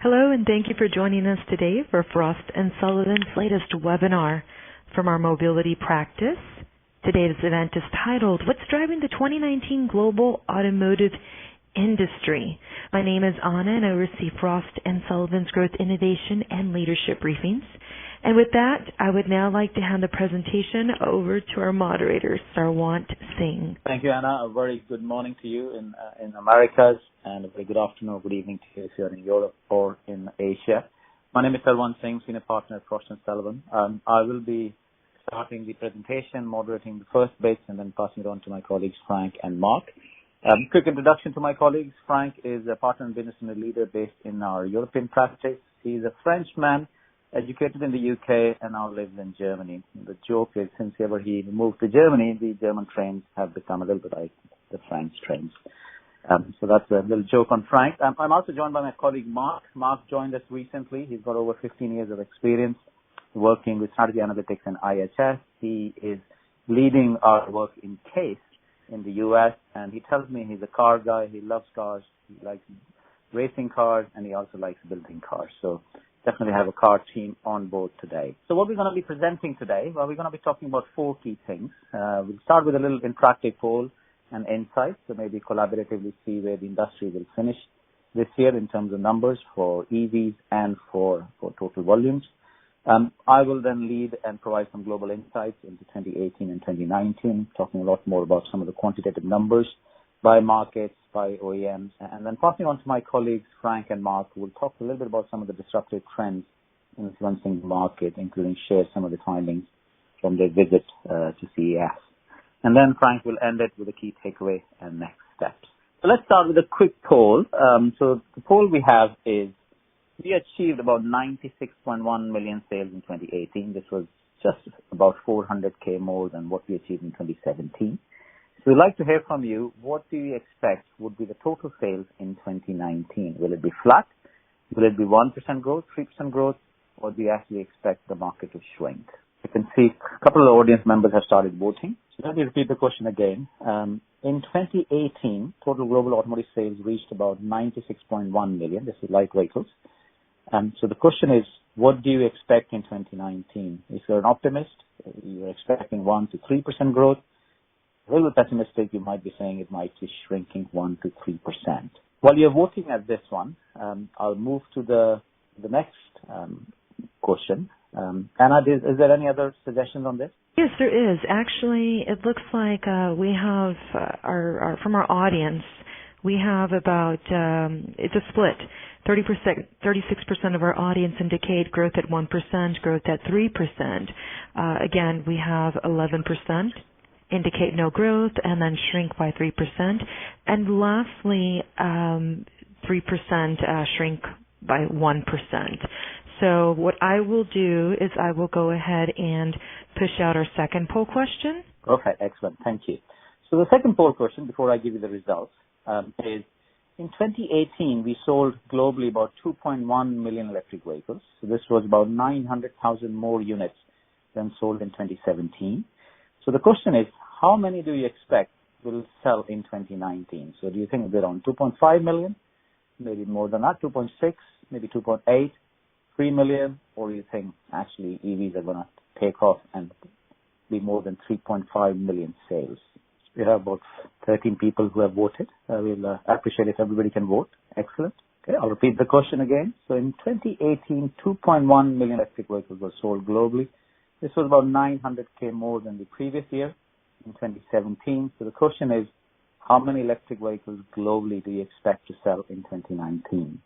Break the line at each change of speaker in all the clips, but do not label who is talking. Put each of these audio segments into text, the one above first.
Hello, and thank you for joining us today for Frost & Sullivan's latest webinar from our mobility practice. Today's event is titled, What's Driving the 2019 Global Automotive Industry? My name is Anna, and I oversee Frost & Sullivan's Growth, Innovation, and Leadership briefings. And with that, I would now like to hand the presentation over to our moderator, Sarwant, Singh.
Thank you, Anna. A very good morning to you in Americas, and a very good afternoon or good evening to you if you're in Europe or in Asia. My name is Sarwant Singh, Senior Partner at Frost & Sullivan. I will be starting the presentation, moderating the first bits, and then passing it on to my colleagues, Frank and Mark. Quick introduction to my colleagues. Frank is a partner and business unit leader based in our European practice. He's a Frenchman, educated in the UK, and now lives in Germany. The joke is, since ever he moved to Germany, the German trains have become a little bit like the French trains. So that's a little joke on Frank. I'm also joined by my colleague Mark. Mark joined us recently. He's got over 15 years of experience working with strategy analytics and IHS. He is leading our work in CASE in the US, and he tells me he's a car guy. He loves cars. He likes racing cars, and he also likes building cars. So definitely have a car team on board today. So what we're going to be presenting today, well, we're going to be talking about four key things. We'll start with a little interactive poll and insights, so maybe collaboratively see where the industry will finish this year in terms of numbers for EVs and for total volumes. I will then lead and provide some global insights into 2018 and 2019, talking a lot more about some of the quantitative numbers by markets, by OEMs, and then passing on to my colleagues, Frank and Mark, who will talk a little bit about some of the disruptive trends influencing the market, including share some of the findings from their visit to CES. And then Frank will end it with a key takeaway and next steps. So let's start with a quick poll. So the poll we have is, we achieved about 96.1 million sales in 2018. This was just about 400K more than what we achieved in 2017. So we'd like to hear from you. What do you expect would be the total sales in 2019? Will it be flat? Will it be 1% growth, 3% growth? Or do you actually expect the market to shrink? You can see a couple of audience members have started voting. So let me repeat the question again. In 2018, total global automotive sales reached about 96.1 million. This is light vehicles. So the question is, what do you expect in 2019? If you're an optimist, you're expecting 1 to 3% growth. A little pessimistic, you might be saying it might be shrinking 1 to 3%. While you're voting at this one, I'll move to the next question. Anna, is there any other suggestions on this?
Yes, there is. Actually, it looks like we have from our audience, we have about, it's a split. 36% of our audience indicate growth at 1%, growth at 3%. Again, we have 11% indicate no growth and then shrink by 3%. And lastly, 3% shrink by 1%. So what I will do is I will go ahead and push out our second poll question.
Okay, excellent. Thank you. So the second poll question, before I give you the results, is in 2018, we sold globally about 2.1 million electric vehicles. So this was about 900,000 more units than sold in 2017. So the question is, how many do you expect will sell in 2019? So do you think they're around 2.5 million, maybe more than that, 2.6, maybe 2.8, 3 million, or do you think actually EVs are going to take off and be more than 3.5 million sales? We have about 13 people who have voted. We'll appreciate if everybody can vote. Excellent. Okay, I'll repeat the question again. So in 2018, 2.1 million electric vehicles were sold globally. This was about 900K more than the previous year in 2017. So the question is, how many electric vehicles globally do you expect to sell in 2019?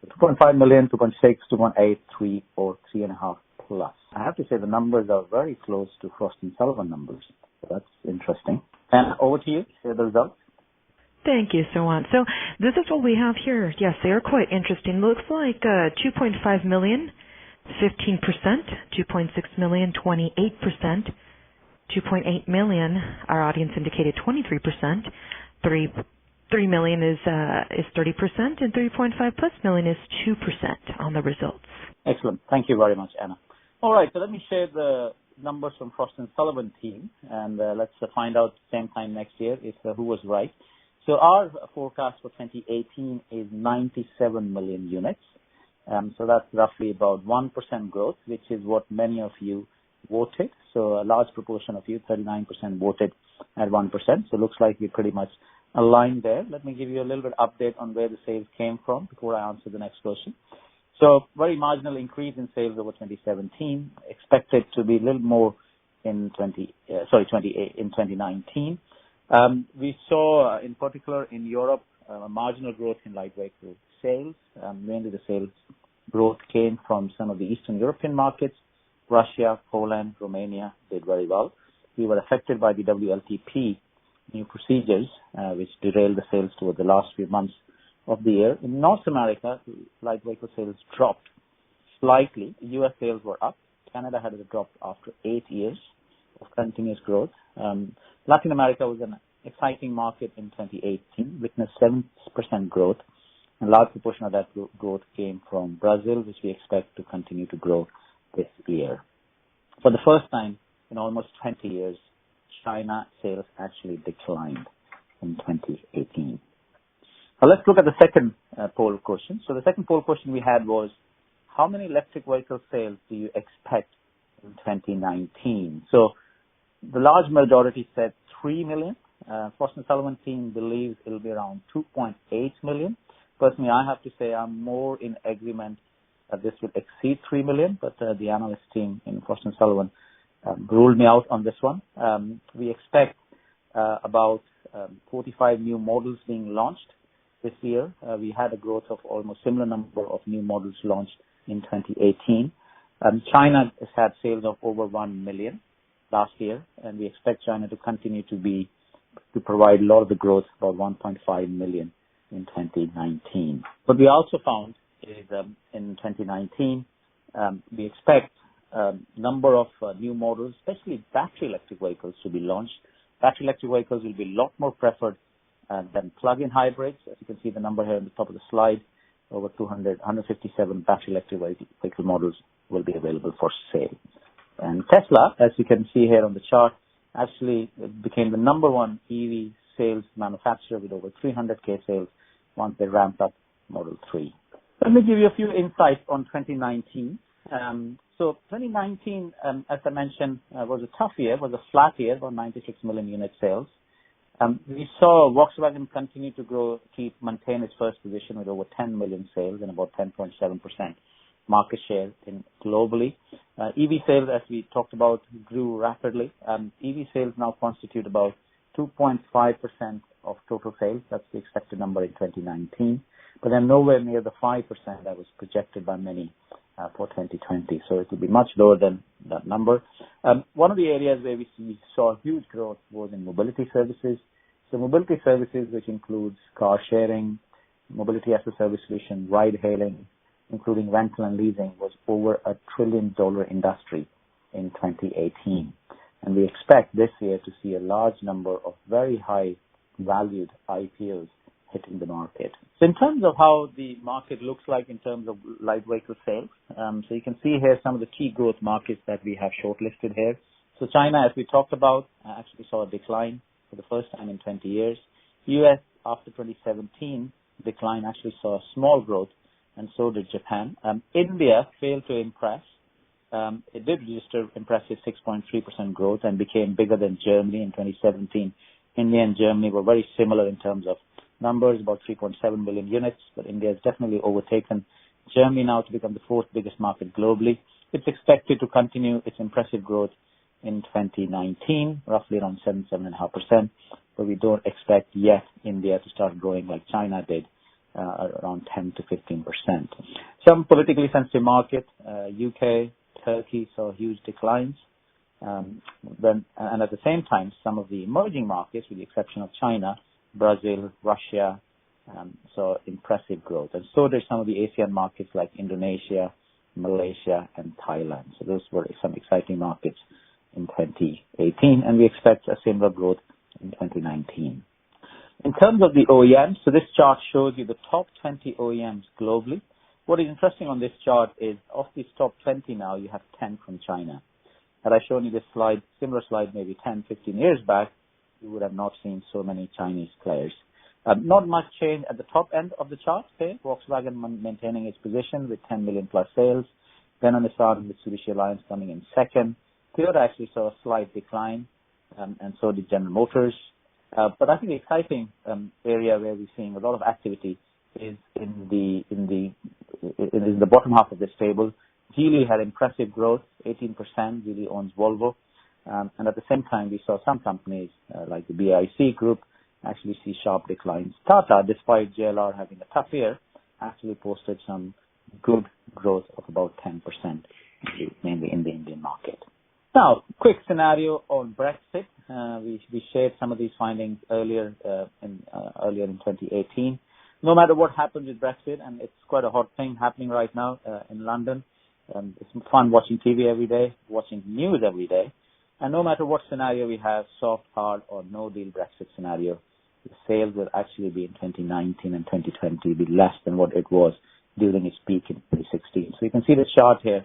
So 2.5 million, 2.6, 2.8, 3, or 3.5 plus. I have to say the numbers are very close to Frost & Sullivan numbers. So that's interesting. And over to you, share the results.
Thank you, Sarwant. So this is what we have here. Yes, they are quite interesting. Looks like 2.5 million, 15%, 2.6 million, 28%, 2.8 million, our audience indicated 23%, 3 million is 30%, and 3.5 plus million is 2% on the results.
Excellent. Thank you very much, Anna. All right, so let me share the numbers from Frost & Sullivan team, and let's find out same time next year if who was right. So our forecast for 2018 is 97 million units. So that's roughly about 1% growth, which is what many of you voted. So a large proportion of you, 39%, voted at 1%. So it looks like we're pretty much aligned there. Let me give you a little bit update on where the sales came from before I answer the next question. So very marginal increase in sales over 2017, expected to be a little more in 2019. We saw, in particular in Europe, marginal growth in light vehicle sales. Mainly the sales growth came from some of the Eastern European markets. Russia, Poland, Romania did very well. We were affected by the WLTP new procedures, which derailed the sales towards the last few months of the year. In North America, light vehicle sales dropped slightly. U.S. sales were up. Canada had a drop after 8 years of continuous growth. Latin America was an exciting market in 2018, witnessed 7% growth, and a large proportion of that growth came from Brazil, which we expect to continue to grow this year. For the first time in almost 20 years, China sales actually declined in 2018. Now let's look at the second poll question. So the second poll question we had was, how many electric vehicle sales do you expect in 2019? So the large majority said 3 million. Frost & Sullivan team believes it will be around 2.8 million. Personally, I have to say I'm more in agreement that this will exceed 3 million, but the analyst team in Frost & Sullivan ruled me out on this one. We expect about 45 new models being launched this year. We had a growth of almost similar number of new models launched in 2018. China has had sales of over 1 million last year, and we expect China to continue to provide a lot of the growth, about 1.5 million in 2019. What we also found is in 2019, we expect number of new models, especially battery electric vehicles, to be launched. Battery electric vehicles will be a lot more preferred than plug-in hybrids. As you can see the number here on the top of the slide, over 157 battery electric vehicle models will be available for sale. And Tesla, as you can see here on the chart, actually became the number one EV sales manufacturer with over 300K sales once they ramped up Model 3. Let me give you a few insights on 2019. So 2019, as I mentioned, was a tough year, was a flat year, about 96 million unit sales. We saw Volkswagen continue to grow, maintain its first position with over 10 million sales and about 10.7% market share globally. EV sales, as we talked about, grew rapidly. EV sales now constitute about 2.5% of total sales. That's the expected number in 2019. But they're nowhere near the 5% that was projected by many for 2020. So it will be much lower than that number. One of the areas where we saw huge growth was in mobility services. So mobility services, which includes car sharing, mobility as a service solution, ride hailing, including rental and leasing, was over $1 trillion industry in 2018. And we expect this year to see a large number of very high valued IPOs hitting the market. So in terms of how the market looks like in terms of light vehicle sales, so you can see here some of the key growth markets that we have shortlisted here. So China, as we talked about, actually saw a decline for the first time in 20 years. US, after 2017, decline actually saw a small growth, and so did Japan. India failed to impress. It did register impressive 6.3% growth and became bigger than Germany in 2017. India and Germany were very similar in terms of numbers, about 3.7 million units, but India has definitely overtaken Germany now to become the fourth biggest market globally. It's expected to continue its impressive growth in 2019, roughly around 7.5%, but we don't expect yet India to start growing like China did, around 10 to 15%. Some politically sensitive markets, UK, Turkey, saw huge declines. And at the same time, some of the emerging markets, with the exception of China, Brazil, Russia, saw impressive growth. And so did some of the Asian markets like Indonesia, Malaysia, and Thailand. So those were some exciting markets in 2018, and we expect a similar growth in 2019. In terms of the OEMs, so this chart shows you the top 20 OEMs globally. What is interesting on this chart is of these top 20 now, you have 10 from China. Had I shown you this slide, similar slide maybe 10, 15 years back, you would have not seen so many Chinese players. Not much change at the top end of the chart here. Volkswagen maintaining its position with 10 million plus sales. Then on the side, Mitsubishi Alliance coming in second. Toyota actually saw a slight decline, and so did General Motors. But I think the exciting area where we're seeing a lot of activity is in the bottom half of this table. Geely had impressive growth, 18%. Geely owns Volvo. And at the same time, we saw some companies like the BIC group actually see sharp declines. Tata, despite JLR having a tough year, actually posted some good growth of about 10%, mainly in the Indian market. Now, quick scenario on Brexit. We shared some of these findings earlier in 2018. No matter what happens with Brexit, and it's quite a hot thing happening right now in London. It's fun watching TV every day, watching news every day. And no matter what scenario we have, soft, hard, or no deal Brexit scenario, the sales will actually be in 2019 and 2020 be less than what it was during its peak in 2016. So you can see the chart here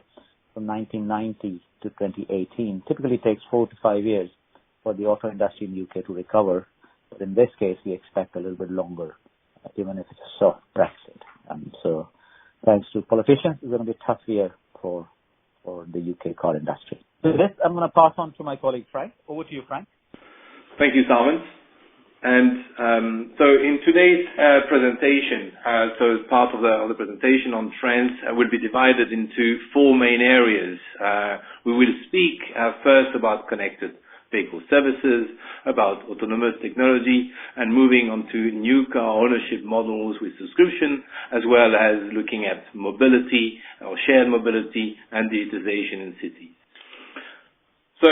from 1990 to 2018. Typically takes 4 to 5 years for the auto industry in the UK to recover. But in this case, we expect a little bit longer, even if it's a soft Brexit. So thanks to politicians, it's going to be a tough year for the UK car industry. So this, I'm going to pass on to my colleague Frank. Over to you, Frank.
Thank you, Sarwant. And so in today's presentation, so as part of the presentation on trends, will be divided into 4 main areas. We will speak first about connected vehicle services, about autonomous technology, and moving on to new car ownership models with subscription, as well as looking at mobility or shared mobility and digitization in cities. So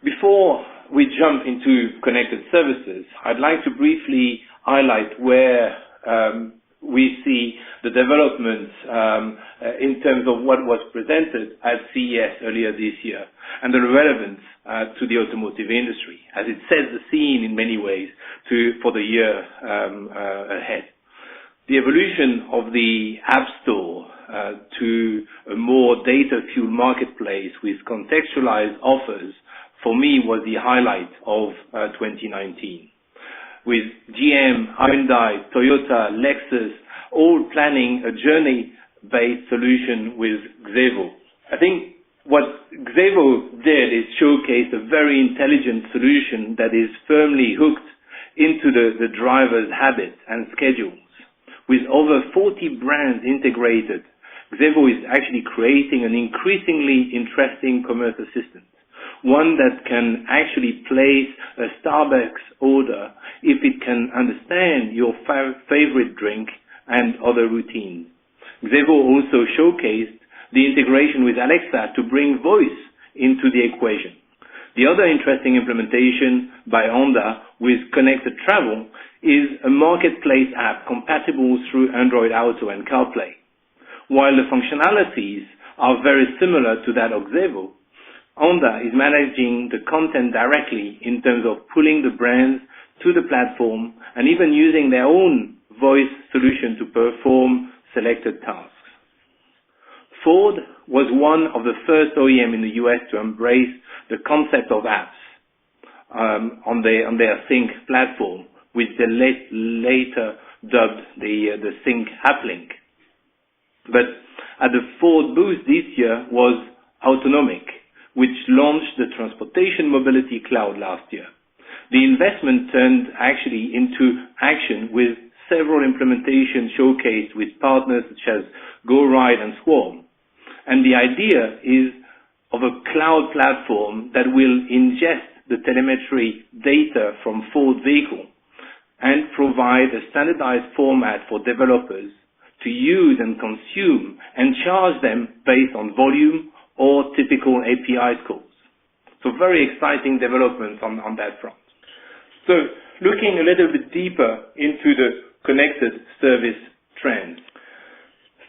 before we jump into connected services, I'd like to briefly highlight where we see the developments in terms of what was presented at CES earlier this year and the relevance to the automotive industry, as it sets the scene in many ways for the year ahead. The evolution of the App Store to a more data-fueled marketplace with contextualized offers, for me, was the highlight of 2019. With GM, Hyundai, Toyota, Lexus, all planning a journey-based solution with Xevo. I think what Xevo did is showcase a very intelligent solution that is firmly hooked into the driver's habits and schedules. With over 40 brands integrated, Xevo is actually creating an increasingly interesting commerce assistant, one that can actually place a Starbucks order if it can understand your favorite drink and other routines. Xevo also showcased the integration with Alexa to bring voice into the equation. The other interesting implementation by Honda with Connected Travel is a marketplace app compatible through Android Auto and CarPlay. While the functionalities are very similar to that of Xevo, Honda is managing the content directly in terms of pulling the brands to the platform and even using their own voice solution to perform selected tasks. Ford was one of the first OEM in the US to embrace the concept of apps on their Sync platform, which they later dubbed the Sync App Link. But at the Ford booth this year was Automotive, which launched the Transportation Mobility Cloud last year. The investment turned actually into action with several implementations showcased with partners such as GoRide and Swarm. And the idea is of a cloud platform that will ingest the telemetry data from Ford vehicle and provide a standardized format for developers to use and consume and charge them based on volume or typical API calls. So very exciting developments on that front. So looking a little bit deeper into the connected service trends.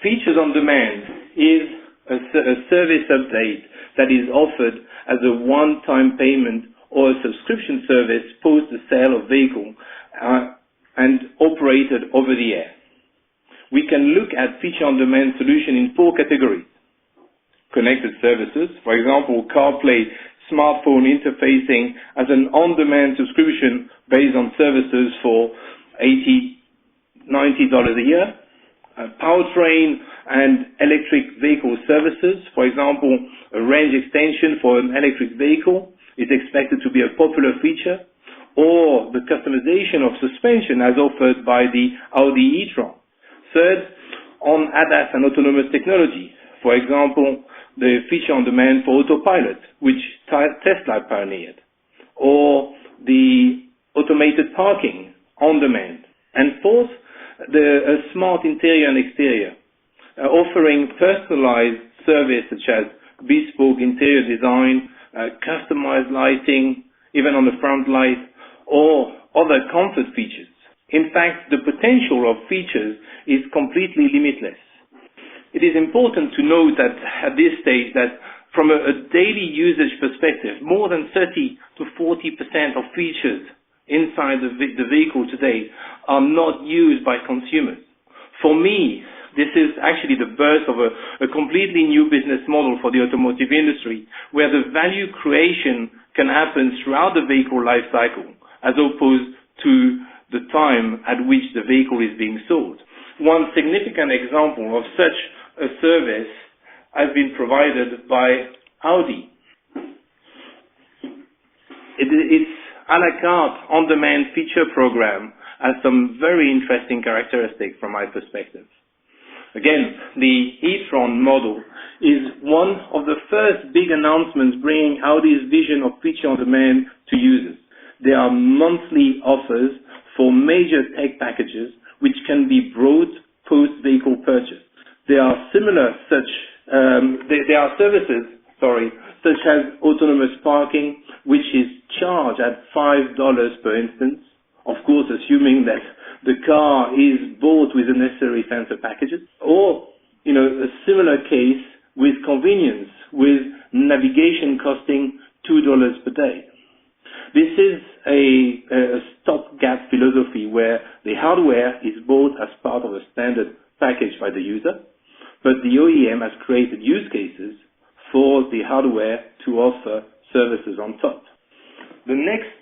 Features on Demand is a service update that is offered as a one-time payment or a subscription service post the sale of vehicle and operated over the air. We can look at feature on demand solution in 4 categories. Connected services, for example, CarPlay smartphone interfacing as an on-demand subscription based on services for 80 $90 a year. Powertrain and electric vehicle services, for example, a range extension for an electric vehicle is expected to be a popular feature, or the customization of suspension as offered by the Audi e-tron. Third, on ADAS and autonomous technology, for example, the feature on demand for autopilot, which Tesla pioneered, or the automated parking on demand. And fourth, the smart interior and exterior, offering personalized service such as bespoke interior design, customized lighting, even on the front light, or other comfort features. In fact, the potential of features is completely limitless. It is important to note that at this stage that from a daily usage perspective, more than 30 to 40% of features inside the vehicle today are not used by consumers. For me, this is actually the birth of a completely new business model for the automotive industry, where the value creation can happen throughout the vehicle life cycle, as opposed to the time at which the vehicle is being sold. One significant example of such a service has been provided by Audi. Its a la carte on-demand feature program has some very interesting characteristics from my perspective. Again, the e-tron model is one of the first big announcements bringing Audi's vision of feature on demand to users. There are monthly offers for major tech packages which can be brought post-vehicle purchase. There are services such as autonomous parking, which is charged at $5 per instance, of course assuming that the car is bought with the necessary sensor packages, or a similar case with convenience, with navigation costing $2 per day. This is a stopgap philosophy where the hardware is bought as part of a standard package by the user, but the OEM has created use cases for the hardware to offer services on top. The next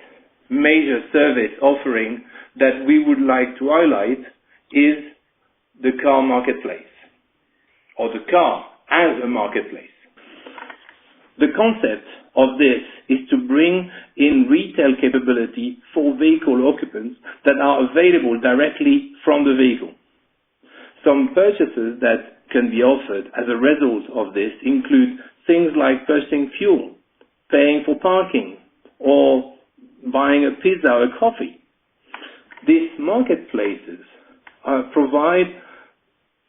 major service offering that we would like to highlight is the car marketplace, or the car as a marketplace. The concept of this is to bring in retail capability for vehicle occupants that are available directly from the vehicle. Some purchases that can be offered as a result of this include things like purchasing fuel, paying for parking, or buying a pizza or a coffee. These marketplaces provide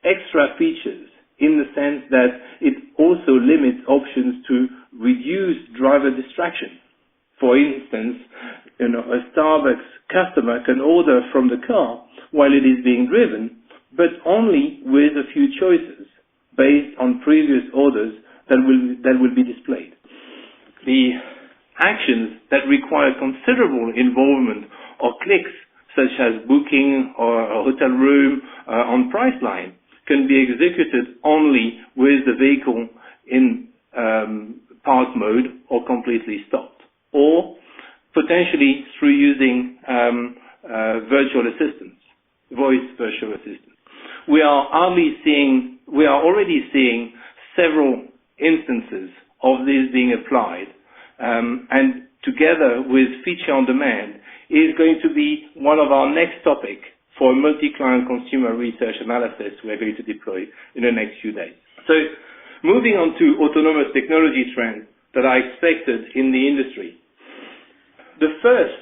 extra features in the sense that it also limits options to reduce driver distraction. For instance, a Starbucks customer can order from the car while it is being driven, but only with a few choices based on previous orders that will be displayed. The actions that require considerable involvement or clicks, such as booking or a hotel room on Priceline, can be executed only with the vehicle in park mode or completely stopped, or potentially through using virtual assistants, voice virtual assistants. We are already seeing several instances of this being applied, and together with feature on demand is going to be one of our next topic for a multi-client consumer research analysis we are going to deploy in the next few days. So moving on to autonomous technology trends that are expected in the industry. The first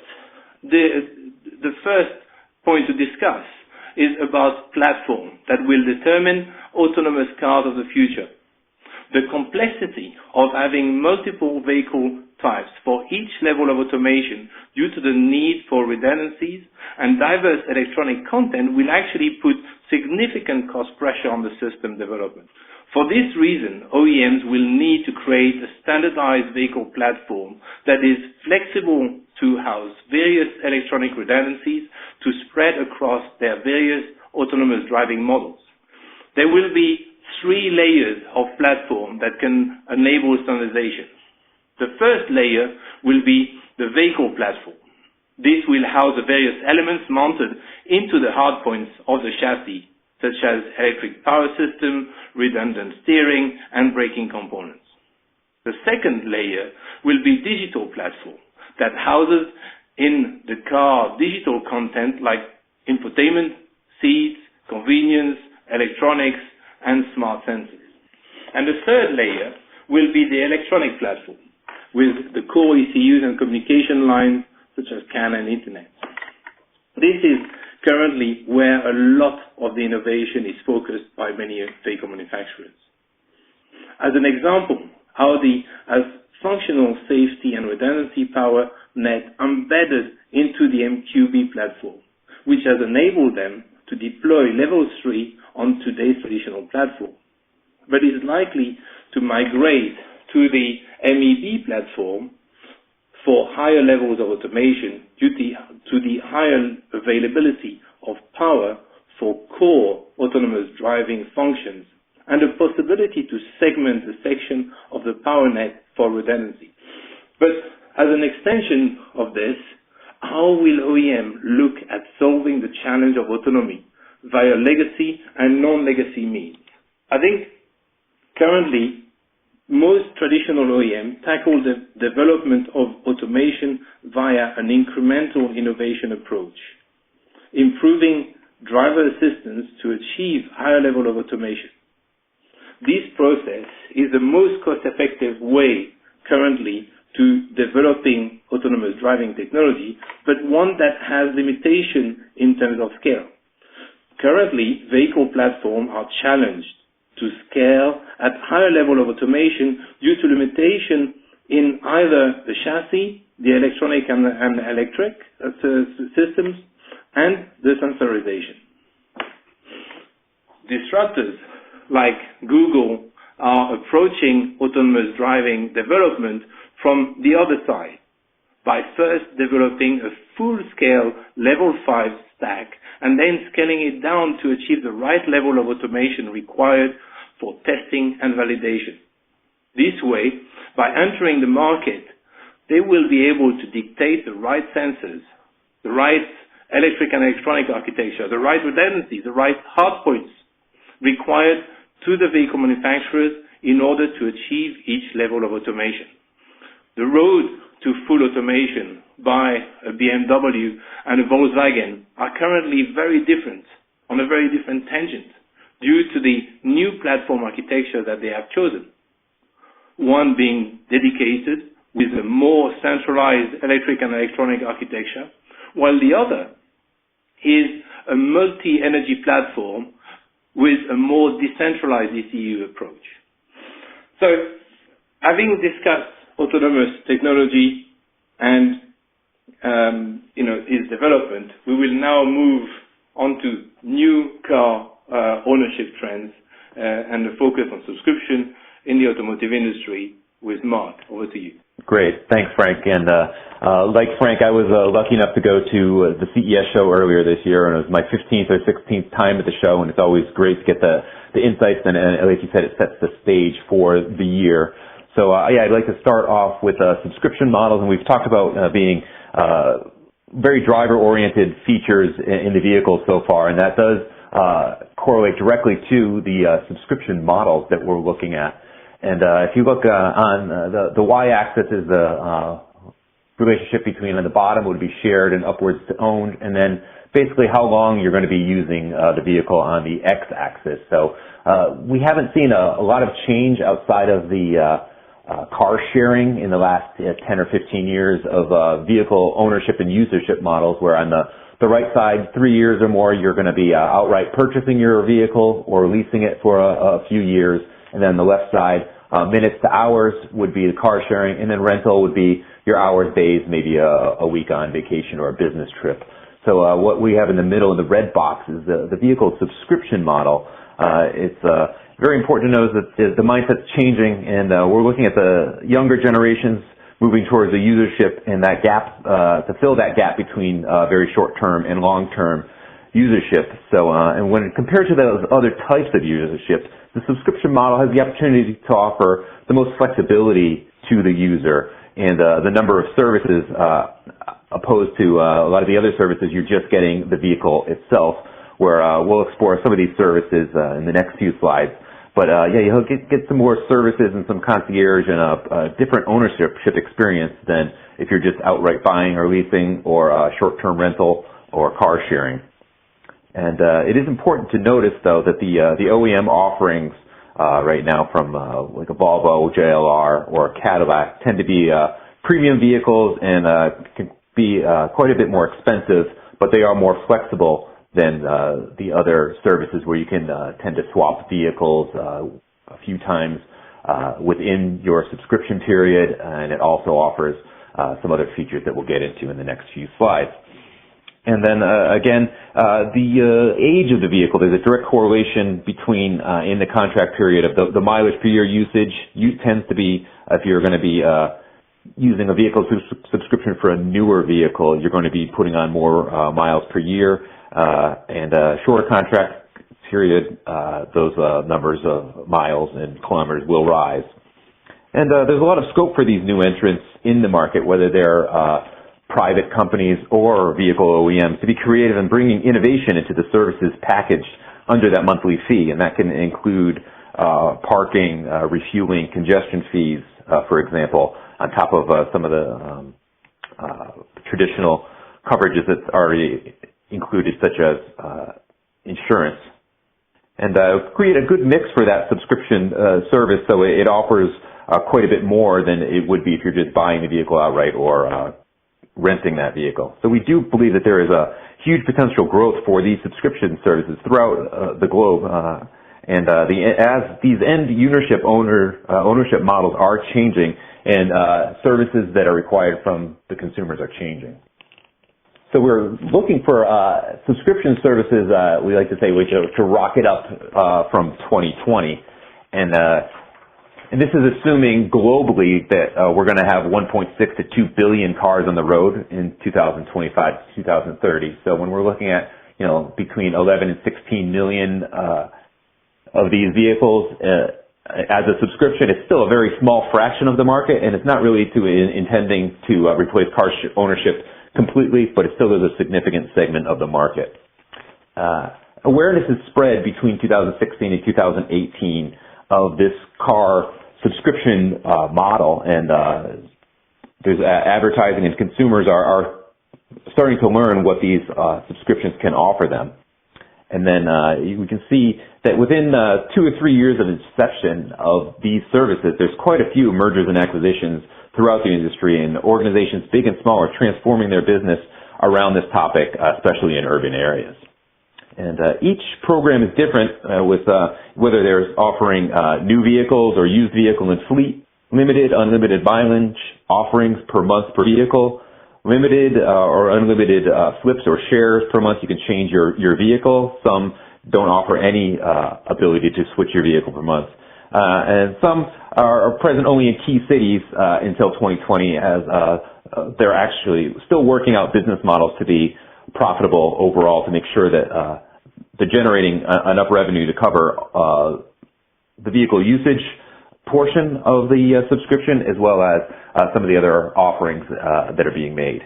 point to discuss is about platform that will determine autonomous cars of the future. The complexity of having multiple vehicle types for each level of automation due to the need for redundancies and diverse electronic content will actually put significant cost pressure on the system development. For this reason, OEMs will need to create a standardized vehicle platform that is flexible to house various electronic redundancies to spread across their various autonomous driving models. There will be 3 layers of platform that can enable standardization. The first layer will be the vehicle platform. This will house the various elements mounted into the hard points of the chassis, such as electric power system, redundant steering, and braking components. The second layer will be digital platform that houses in the car digital content like infotainment, seats, convenience, electronics, and smart sensors. And the third layer will be the electronic platform with the core ECUs and communication lines such as CAN and Internet. This is currently where a lot of the innovation is focused by many vehicle manufacturers. As an example, Audi has functional safety and redundancy power net embedded into the MQB platform, which has enabled them to deploy level 3 on today's traditional platform, but is likely to migrate to the MEB platform for higher levels of automation due to the higher availability of power for core autonomous driving functions and the possibility to segment the section of the power net for redundancy. But as an extension of this, how will OEM look at solving the challenge of autonomy via legacy and non-legacy means? I think currently most traditional OEM tackle the development of automation via an incremental innovation approach, improving driver assistance to achieve higher level of automation. This process is the most cost-effective way currently to developing autonomous driving technology, but one that has limitation in terms of scale. Currently, vehicle platforms are challenged to scale at higher level of automation due to limitation in either the chassis, the electronic and electric systems, and the sensorization. Disruptors like Google are approaching autonomous driving development from the other side by first developing a full-scale level 5 stack and then scaling it down to achieve the right level of automation required for testing and validation. This way, by entering the market, they will be able to dictate the right sensors, the right electric and electronic architecture, the right redundancy, the right hard points required to the vehicle manufacturers in order to achieve each level of automation. The road to full automation by a BMW and a Volkswagen are currently very different, on a very different tangent, due to the new platform architecture that they have chosen. One being dedicated with a more centralized electric and electronic architecture, while the other is a multi-energy platform with a more decentralized ECU approach. So, having discussed autonomous technology and its development, we will now move on to new car ownership trends and the focus on subscription in the automotive industry with Mark. Over to you.
Great. Thanks, Frank. And like Frank, I was lucky enough to go to the CES show earlier this year, and it was my 15th or 16th time at the show, and it's always great to get the insights, and like you said, it sets the stage for the year. So, I'd like to start off with subscription models, and we've talked about being very driver-oriented features in the vehicle so far, and that does correlate directly to the subscription models that we're looking at. And if you look on the y-axis is the relationship between, on the bottom would be shared and upwards to owned, and then basically how long you're going to be using the vehicle on the x-axis. So we haven't seen a lot of change outside of the car sharing in the last 10 or 15 years of vehicle ownership and usership models, where on the right side, 3 years or more, you're going to be outright purchasing your vehicle or leasing it for a few years. And then the left side, minutes to hours would be the car sharing, and then rental would be your hours, days, maybe a week on vacation or a business trip. So what we have in the middle in the red box is the vehicle subscription model. It's very important to know that the mindset's changing, and we're looking at the younger generations moving towards the usership, and that gap, to fill that gap between very short-term and long-term usership. So, and when compared to those other types of usership, the subscription model has the opportunity to offer the most flexibility to the user, and the number of services opposed to a lot of the other services, you're just getting the vehicle itself, where we'll explore some of these services in the next few slides. But yeah, you'll get some more services and some concierge and a different ownership experience than if you're just outright buying or leasing or short-term rental or car sharing. And it is important to notice, though, that the OEM offerings right now from like a Volvo, JLR, or a Cadillac tend to be premium vehicles and can be quite a bit more expensive, but they are more flexible than the other services where you can tend to swap vehicles a few times within your subscription period, and it also offers some other features that we'll get into in the next few slides. And then again, the age of the vehicle, there's a direct correlation between in the contract period of the mileage per year usage. Tends to be, if you're going to be using a vehicle subscription for a newer vehicle, you're going to be putting on more miles per year, and a shorter contract period, those numbers of miles and kilometers will rise. And there's a lot of scope for these new entrants in the market, whether they're private companies or vehicle OEMs, to be creative in bringing innovation into the services packaged under that monthly fee. And that can include parking, refueling, congestion fees, for example, on top of some of the traditional coverages that's already included, such as insurance. And create a good mix for that subscription service, so it offers quite a bit more than it would be if you're just buying the vehicle outright or renting that vehicle. So we do believe that there is a huge potential growth for these subscription services throughout the globe, and as these end ownership models are changing, and services that are required from the consumers are changing. So we're looking for subscription services, we like to say, to rocket up from 2020, and this is assuming globally that we're going to have 1.6 to 2 billion cars on the road in 2025 to 2030. So when we're looking at, between 11 and 16 million of these vehicles as a subscription, it's still a very small fraction of the market, and it's not really intending to replace car ownership completely, but it still is a significant segment of the market. Awareness is spread between 2016 and 2018 of this car subscription model, and there's advertising, and consumers are starting to learn what these subscriptions can offer them. And then we can see that within 2 or 3 years of inception of these services, there's quite a few mergers and acquisitions throughout the industry, and organizations big and small are transforming their business around this topic, especially in urban areas. And each program is different with whether there's offering new vehicles or used vehicle and fleet, limited, unlimited mileage offerings per month per vehicle, limited or unlimited flips or shares per month. You can change your vehicle. Some don't offer any ability to switch your vehicle per month. And some are present only in key cities until 2020, as they're actually still working out business models to be profitable overall, to make sure that they're generating enough revenue to cover the vehicle usage portion of the subscription, as well as some of the other offerings that are being made.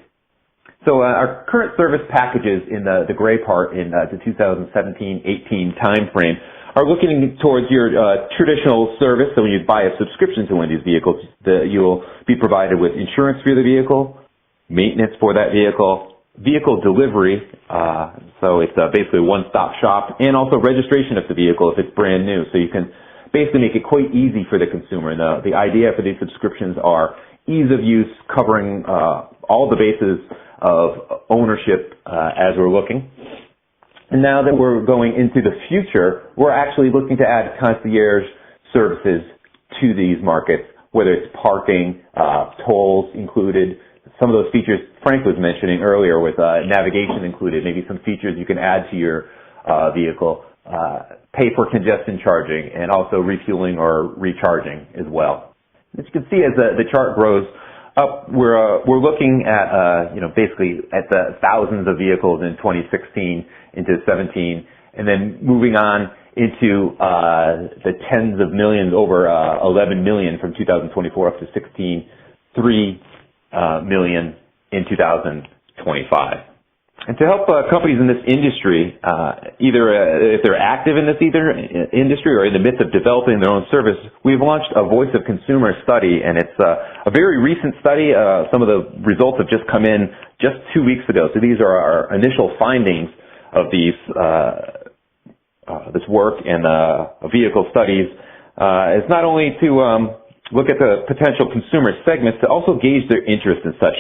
So our current service packages in the gray part in the 2017-18 time frame are looking towards your traditional service. So when you buy a subscription to one of these vehicles, you'll be provided with insurance for the vehicle, maintenance for that vehicle delivery, so it's basically a one-stop shop, and also registration of the vehicle if it's brand new. So you can basically make it quite easy for the consumer. And the idea for these subscriptions are ease of use, covering all the bases of ownership as we're looking. And now that we're going into the future, we're actually looking to add concierge services to these markets, whether it's parking, tolls included, some of those features Frank was mentioning earlier with navigation included, maybe some features you can add to your vehicle, pay for congestion charging, and also refueling or recharging as well. As you can see, as the chart grows up, we're looking at basically at the thousands of vehicles in 2016 into 17, and then moving on into the tens of millions, over 11 million from 2024 up to 3 million in 2030. 2025. And to help companies in this industry, either if they're active in this industry or in the midst of developing their own service, we've launched a Voice of Consumer study, and it's a very recent study. Some of the results have just come in just 2 weeks ago. So these are our initial findings of these this work and vehicle studies. It's not only to look at the potential consumer segments, to also gauge their interest in such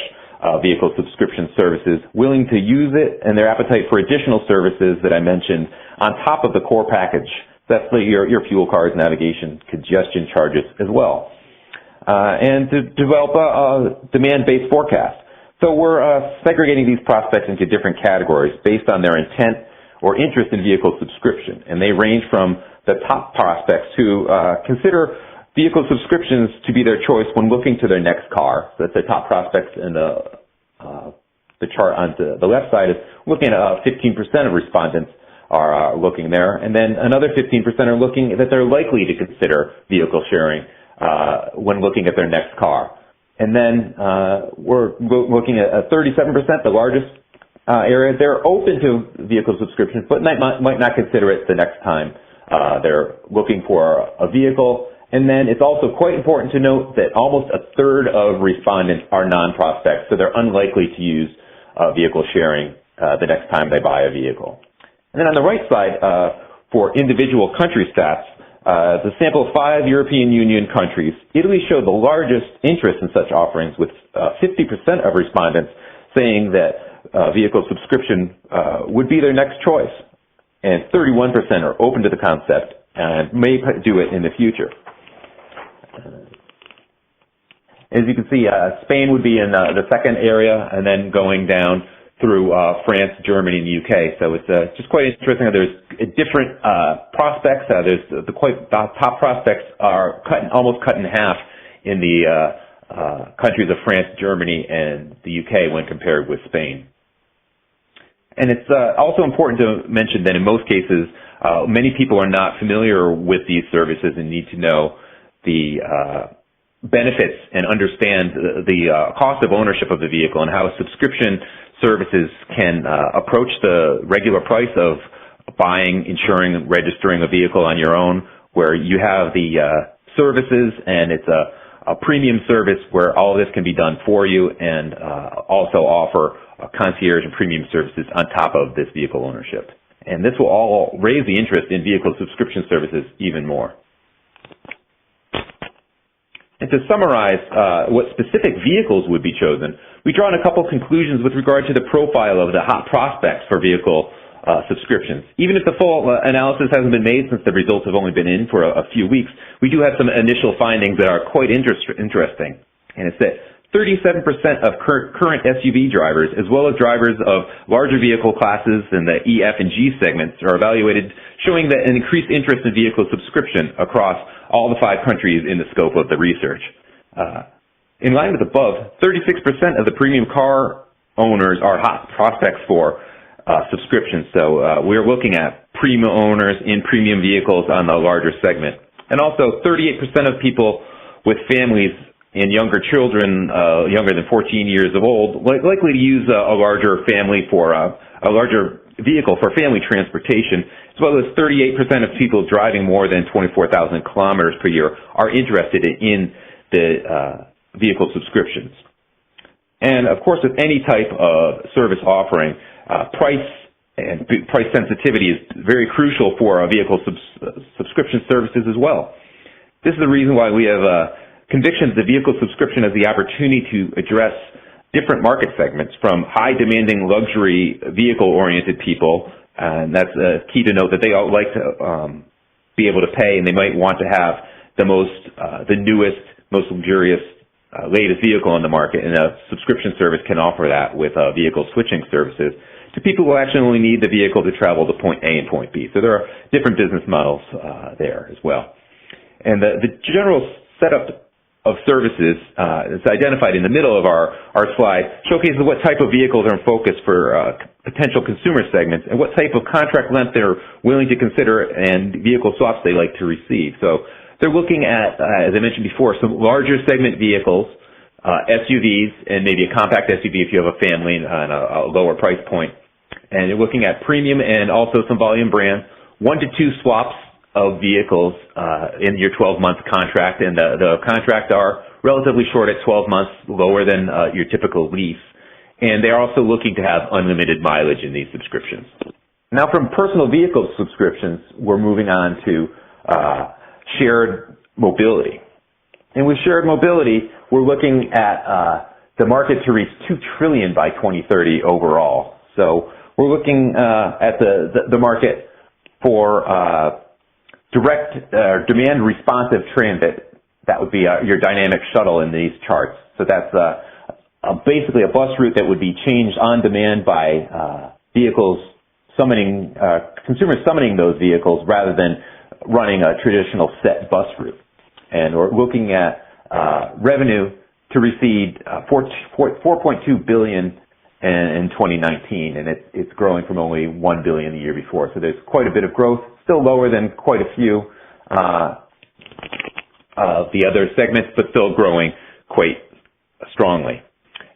vehicle subscription services, willing to use it, and their appetite for additional services that I mentioned on top of the core package. That's your fuel cards, navigation, congestion charges as well. And to develop a demand-based forecast. So we're segregating these prospects into different categories based on their intent or interest in vehicle subscription. And they range from the top prospects who consider vehicle subscriptions to be their choice when looking to their next car. So that's the top prospects in the chart on the left side is looking at 15% of respondents are looking there. And then another 15% are looking that they're likely to consider vehicle sharing when looking at their next car. And then we're looking at 37%, the largest area. They're open to vehicle subscriptions, but might not consider it the next time they're looking for a vehicle. And then it's also quite important to note that almost a third of respondents are non-prospects, so they're unlikely to use vehicle sharing the next time they buy a vehicle. And then on the right side, for individual country stats, the sample of 5 European Union countries, Italy showed the largest interest in such offerings, with 50% of respondents saying that vehicle subscription would be their next choice, and 31% are open to the concept and may do it in the future. As you can see, Spain would be in the second area, and then going down through France, Germany, and the UK. So it's just quite interesting. There's different prospects. There's the top prospects are almost cut in half in the countries of France, Germany, and the UK when compared with Spain. And it's also important to mention that in most cases, many people are not familiar with these services and need to know the benefits and understand the cost of ownership of the vehicle and how subscription services can approach the regular price of buying, insuring, and registering a vehicle on your own, where you have the services, and it's a premium service where all this can be done for you, and also offer concierge and premium services on top of this vehicle ownership. And this will all raise the interest in vehicle subscription services even more. And to summarize what specific vehicles would be chosen, we draw on a couple conclusions with regard to the profile of the hot prospects for vehicle subscriptions. Even if the full analysis hasn't been made since the results have only been in for a few weeks, we do have some initial findings that are quite interesting. And it's that 37% of current SUV drivers, as well as drivers of larger vehicle classes in the E, F, and G segments, are evaluated, showing that an increased interest in vehicle subscription across all the 5 countries in the scope of the research. In line with above, 36% of the premium car owners are hot prospects for subscriptions. So we're looking at premium owners in premium vehicles on the larger segment. And also 38% of people with families and younger children, younger than 14 years of old, likely to use a larger family for a larger vehicle for family transportation, as well as 38% of people driving more than 24,000 kilometers per year are interested in the vehicle subscriptions. And of course, with any type of service offering, price and price sensitivity is very crucial for vehicle subscription services as well. This is the reason why we have conviction that the vehicle subscription has the opportunity to address different market segments, from high-demanding luxury vehicle-oriented people, and that's key to note that they all like to be able to pay, and they might want to have the newest, most luxurious, latest vehicle on the market, and a subscription service can offer that with vehicle switching services, to people who actually only need the vehicle to travel to point A and point B. So there are different business models there as well. And the general setup of services is identified in the middle of our slide, showcases what type of vehicles are in focus for potential consumer segments and what type of contract length they're willing to consider and vehicle swaps they like to receive. So they're looking at, as I mentioned before, some larger segment vehicles SUVs, and maybe a compact SUV if you have a family and a lower price point. And you're looking at premium and also some volume brands, 1 to 2 swaps of vehicles in your 12-month contract, and the contracts are relatively short at 12 months, lower than your typical lease. And they're also looking to have unlimited mileage in these subscriptions. Now, from personal vehicle subscriptions, we're moving on to shared mobility. And with shared mobility, we're looking at the market to reach $2 trillion by 2030 overall. So we're looking at the market for direct demand responsive transit. That would be your dynamic shuttle in these charts. So that's basically a bus route that would be changed on demand by consumers summoning those vehicles rather than running a traditional set bus route. And we're looking at revenue to receive $4.2 billion in 2019, and it's growing from only $1 billion the year before. So there's quite a bit of growth, still lower than quite a few of the other segments, but still growing quite strongly.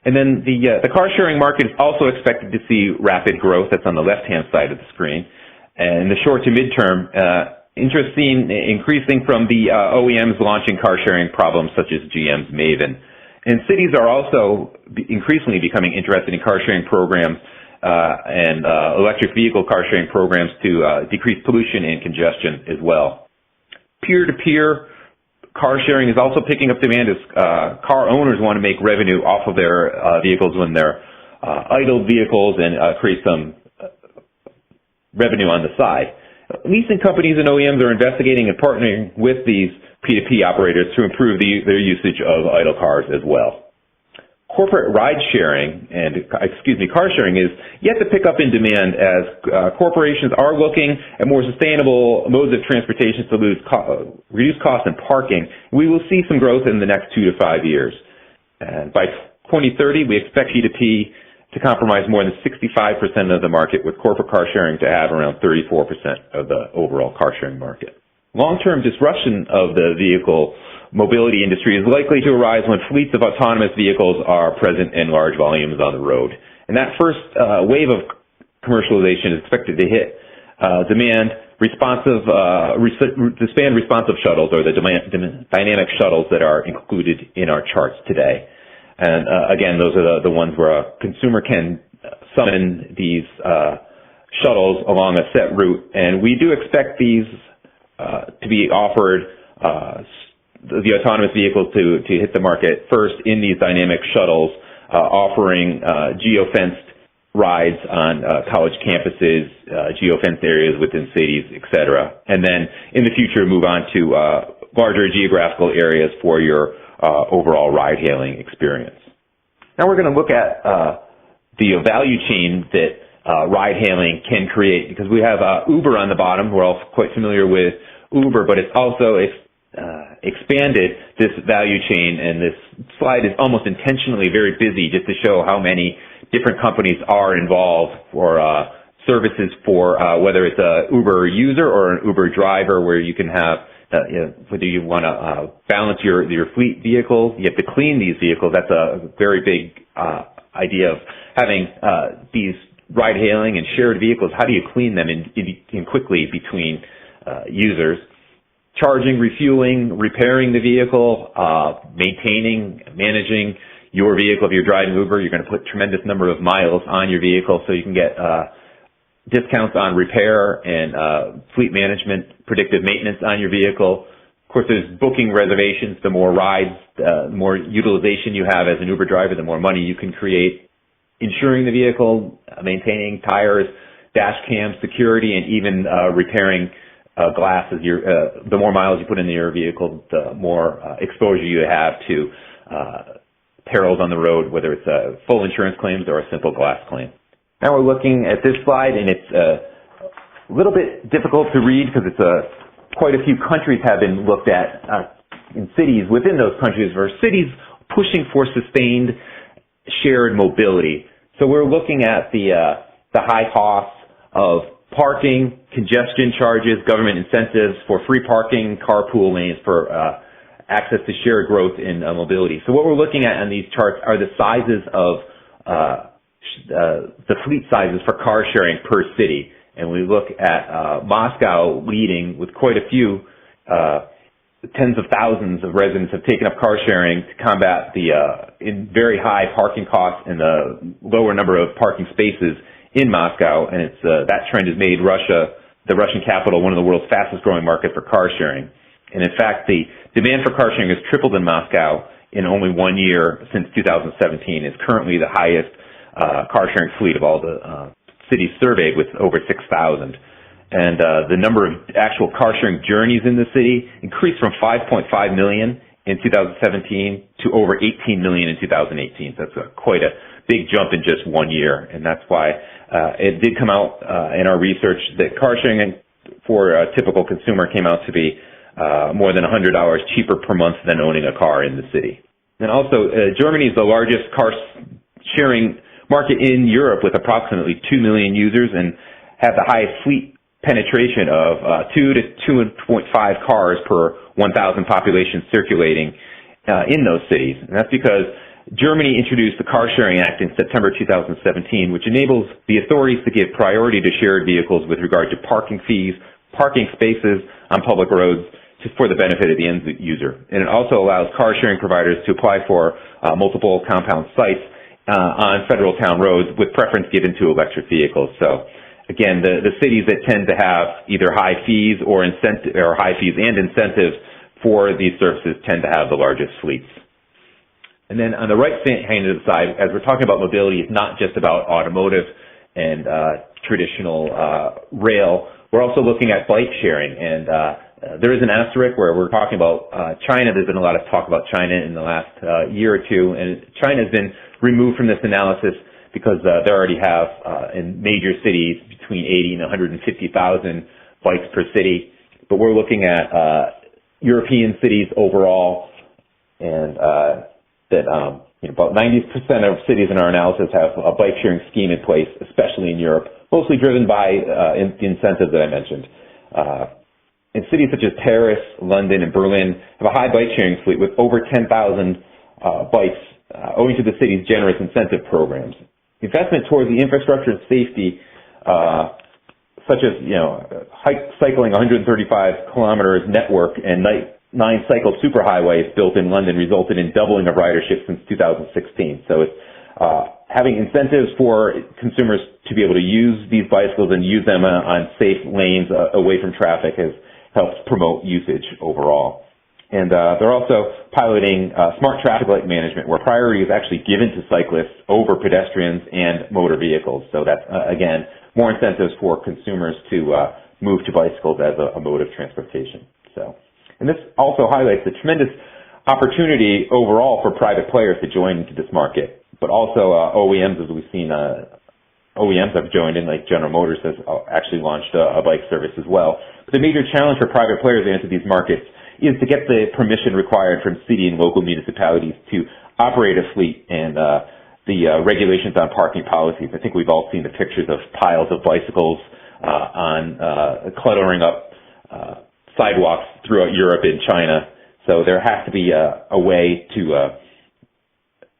And then the car sharing market is also expected to see rapid growth. That's on the left-hand side of the screen. And in the short to midterm, interest seen increasing from the OEMs launching car sharing problems such as GM's Maven. And cities are also increasingly becoming interested in car sharing programs and electric vehicle car sharing programs to decrease pollution and congestion as well. Peer-to-peer car sharing is also picking up demand as car owners want to make revenue off of their vehicles when they're idle vehicles and create some revenue on the side. Leasing companies and OEMs are investigating and partnering with these P2P operators to improve their usage of idle cars as well. Corporate ride sharing car sharing is yet to pick up in demand as corporations are looking at more sustainable modes of transportation to reduce costs and parking. We will see some growth in the next 2 to 5 years. And by 2030, we expect P2P to comprise more than 65% of the market, with corporate car sharing to have around 34% of the overall car sharing market. Long-term disruption of the vehicle mobility industry is likely to arise when fleets of autonomous vehicles are present in large volumes on the road. And that first wave of commercialization is expected to hit demand responsive shuttles, or the dynamic shuttles that are included in our charts today. And again, those are the ones where a consumer can summon these shuttles along a set route. And we do expect these to be offered, the autonomous vehicles to hit the market first in these dynamic shuttles, offering geofenced rides on college campuses, geofenced areas within cities, etc. And then in the future move on to larger geographical areas for your overall ride-hailing experience. Now we're going to look at the value chain that ride-hailing can create, because we have Uber on the bottom. We're all quite familiar with Uber, but it's also expanded this value chain, and this slide is almost intentionally very busy just to show how many different companies are involved for services for whether it's a Uber user or an Uber driver, where you can have whether you want to balance your fleet vehicles, you have to clean these vehicles. That's a very big idea of having these ride-hailing and shared vehicles. How do you clean them in quickly between users? Charging, refueling, repairing the vehicle, maintaining, managing your vehicle. If you're driving Uber, you're going to put a tremendous number of miles on your vehicle, so you can get discounts on repair and fleet management, predictive maintenance on your vehicle. Of course, there's booking reservations. The more rides, the more utilization you have as an Uber driver, the more money you can create. Insuring the vehicle, maintaining tires, dash cams, security, and even repairing glasses. The more miles you put into your vehicle, the more exposure you have to perils on the road, whether it's full insurance claims or a simple glass claim. Now we're looking at this slide, and it's a little bit difficult to read because it's quite a few countries have been looked at in cities within those countries, where cities pushing for sustained shared mobility. So we're looking at the high costs of parking, congestion charges, government incentives for free parking, carpool lanes for access to shared growth in mobility. So what we're looking at on these charts are the sizes of the fleet sizes for car sharing per city. And we look at Moscow leading with quite a few, tens of thousands of residents have taken up car sharing to combat the very high parking costs and the lower number of parking spaces in Moscow. And it's that trend has made Russia, the Russian capital, one of the world's fastest growing market for car sharing. And in fact, the demand for car sharing has tripled in Moscow in only 1 year since 2017. It's currently the highest car sharing fleet of all the cities surveyed, with over 6,000. And the number of actual car sharing journeys in the city increased from 5.5 million in 2017 to over 18 million in 2018. So that's quite a big jump in just 1 year. And that's why it did come out in our research that car sharing for a typical consumer came out to be more than $100 cheaper per month than owning a car in the city. And also, Germany is the largest car sharing market in Europe, with approximately 2 million users, and have the highest fleet penetration of 2 to 2.5 cars per 1,000 population circulating in those cities. And that's because Germany introduced the Car Sharing Act in September 2017, which enables the authorities to give priority to shared vehicles with regard to parking fees, parking spaces on public roads, for the benefit of the end user. And it also allows car sharing providers to apply for multiple compound sites on federal town roads, with preference given to electric vehicles. So again, the cities that tend to have either high fees or high fees and incentives for these services tend to have the largest fleets. And then on the right hand of the side, as we're talking about mobility, it's not just about automotive and traditional rail. We're also looking at bike sharing, and there is an asterisk where we're talking about China. There's been a lot of talk about China in the last year or two, and China has been removed from this analysis because they already have in major cities between 80 and 150,000 bikes per city. But we're looking at European cities overall, and that about 90% of cities in our analysis have a bike sharing scheme in place, especially in Europe, mostly driven by the incentives that I mentioned. And cities such as Paris, London, and Berlin have a high bike sharing fleet with over 10,000 bikes owing to the city's generous incentive programs. Investment towards the infrastructure and safety, such as cycling 135 kilometers network and 9 cycle superhighways built in London, resulted in doubling of ridership since 2016. So it's having incentives for consumers to be able to use these bicycles and use them on safe lanes away from traffic has helps promote usage overall. And they're also piloting smart traffic light management, where priority is actually given to cyclists over pedestrians and motor vehicles. So that's, again, more incentives for consumers to move to bicycles as a mode of transportation. And this also highlights the tremendous opportunity overall for private players to join into this market, but also OEMs, as we've seen, OEMs have joined in, like General Motors has actually launched a bike service as well. But the major challenge for private players to enter these markets is to get the permission required from city and local municipalities to operate a fleet, and the regulations on parking policies. I think we've all seen the pictures of piles of bicycles cluttering up sidewalks throughout Europe and China. So there has to be a way to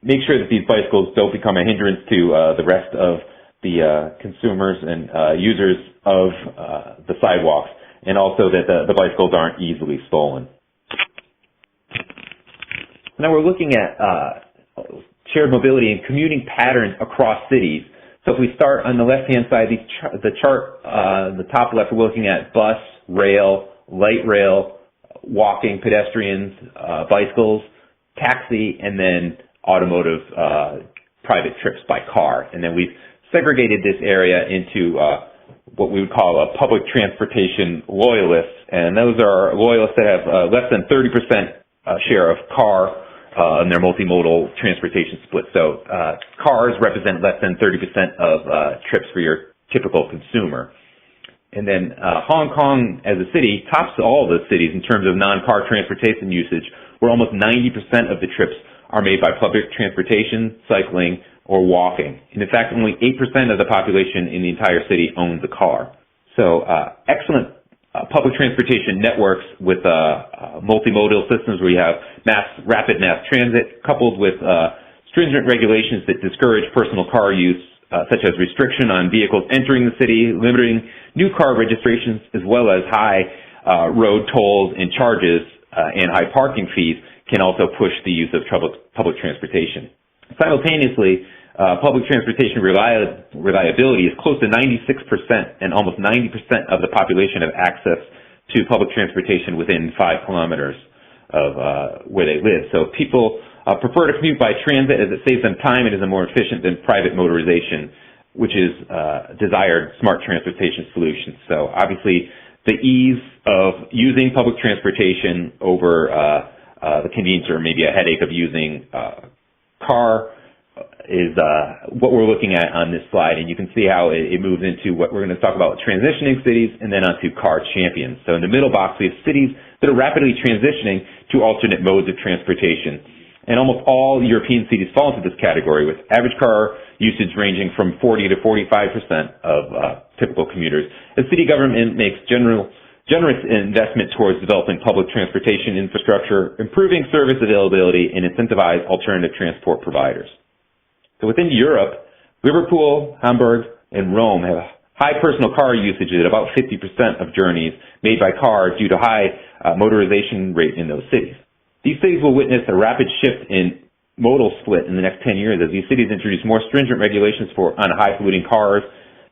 make sure that these bicycles don't become a hindrance to the rest of the consumers and users of the sidewalks, and also that the bicycles aren't easily stolen. Now we're looking at shared mobility and commuting patterns across cities. So if we start on the left-hand side, the chart, the top left, we're looking at bus, rail, light rail, walking, pedestrians, bicycles, taxi, and then automotive private trips by car. And then we've segregated this area into what we would call a public transportation loyalists, and those are loyalists that have less than 30% share of car in their multimodal transportation split. So cars represent less than 30% of trips for your typical consumer. And then Hong Kong as a city tops all of the cities in terms of non-car transportation usage, where almost 90% of the trips are made by public transportation, cycling, or walking. And in fact, only 8% of the population in the entire city owns a car. So excellent public transportation networks with multimodal systems where you have rapid mass transit coupled with stringent regulations that discourage personal car use, such as restriction on vehicles entering the city, limiting new car registrations, as well as high road tolls and charges and high parking fees can also push the use of public transportation. Simultaneously, public transportation reliability is close to 96%, and almost 90% of the population have access to public transportation within 5 kilometers of where they live. So people prefer to commute by transit as it saves them time and is more efficient than private motorization, which is desired smart transportation solutions. So obviously, the ease of using public transportation over the convenience or maybe a headache of using car is what we're looking at on this slide, and you can see how it moves into what we're going to talk about, transitioning cities, and then onto car champions. So in the middle box, we have cities that are rapidly transitioning to alternate modes of transportation. And almost all European cities fall into this category, with average car usage ranging from 40 to 45% of typical commuters. The city government makes generous investment towards developing public transportation infrastructure, improving service availability, and incentivize alternative transport providers. So within Europe, Liverpool, Hamburg, and Rome have high personal car usage at about 50% of journeys made by car due to high motorization rate in those cities. These cities will witness a rapid shift in modal split in the next 10 years as these cities introduce more stringent regulations on high-polluting cars,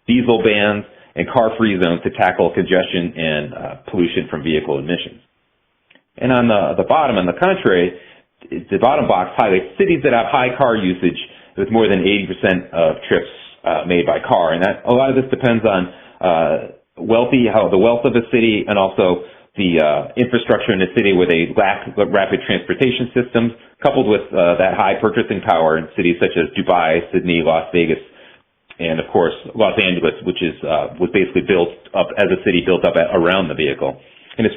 diesel bans, and car-free zones to tackle congestion and pollution from vehicle emissions. And on the bottom, on the contrary, the bottom box highlights cities that have high car usage with more than 80% of trips made by car. And a lot of this depends on the wealth of the city, and also the infrastructure in the city where they lack rapid transportation systems, coupled with that high purchasing power in cities such as Dubai, Sydney, Las Vegas, and of course Los Angeles, which was basically built up as a city built up around the vehicle. And it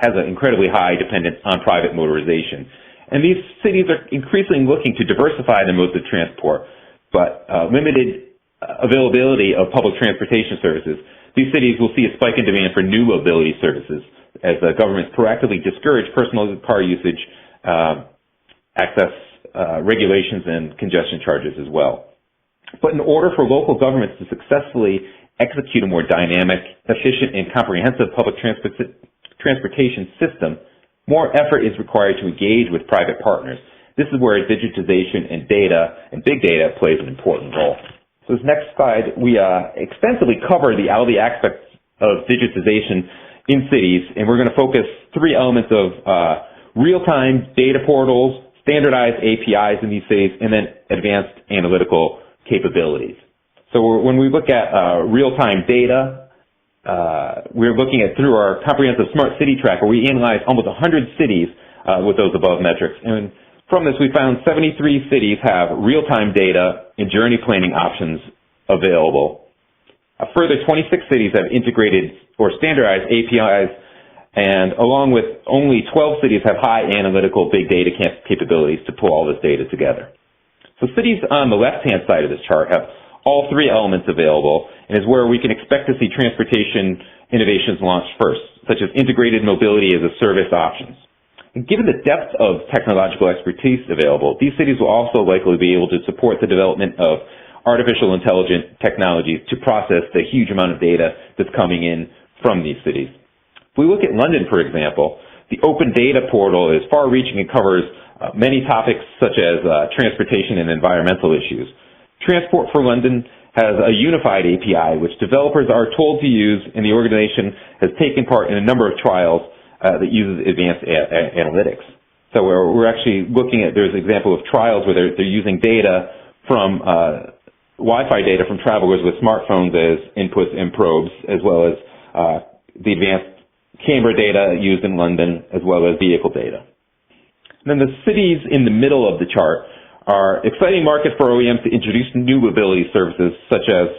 has an incredibly high dependence on private motorization. And these cities are increasingly looking to diversify their modes of transport, but limited availability of public transportation services. These cities will see a spike in demand for new mobility services as the governments proactively discourage personal car usage, access regulations, and congestion charges as well. But in order for local governments to successfully execute a more dynamic, efficient, and comprehensive public transportation system, more effort is required to engage with private partners. This is where digitization and data and big data plays an important role. So this next slide, we extensively cover all the aspects of digitization in cities, and we're going to focus 3 elements of real-time data portals, standardized APIs in these cities, and then advanced analytical capabilities. So when we look at real-time data, we're looking at through our comprehensive smart city tracker. We analyzed almost 100 cities with those above metrics. And from this, we found 73 cities have real-time data and journey planning options available. A further 26 cities have integrated or standardized APIs, and along with only 12 cities have high analytical big data capabilities to pull all this data together. So cities on the left-hand side of this chart have all 3 elements available, and is where we can expect to see transportation innovations launched first, such as integrated mobility as a service options. And given the depth of technological expertise available, these cities will also likely be able to support the development of artificial intelligence technologies to process the huge amount of data that's coming in from these cities. If we look at London, for example, the open data portal is far-reaching and covers many topics such as transportation and environmental issues. Transport for London has a unified API, which developers are told to use, and the organization has taken part in a number of trials that uses advanced analytics. So we're actually looking at, there's an example of trials where they're using data from Wi-Fi data from travelers with smartphones as inputs and probes, as well as the advanced camera data used in London, as well as vehicle data. And then the cities in the middle of the chart are exciting markets for OEMs to introduce new mobility services, such as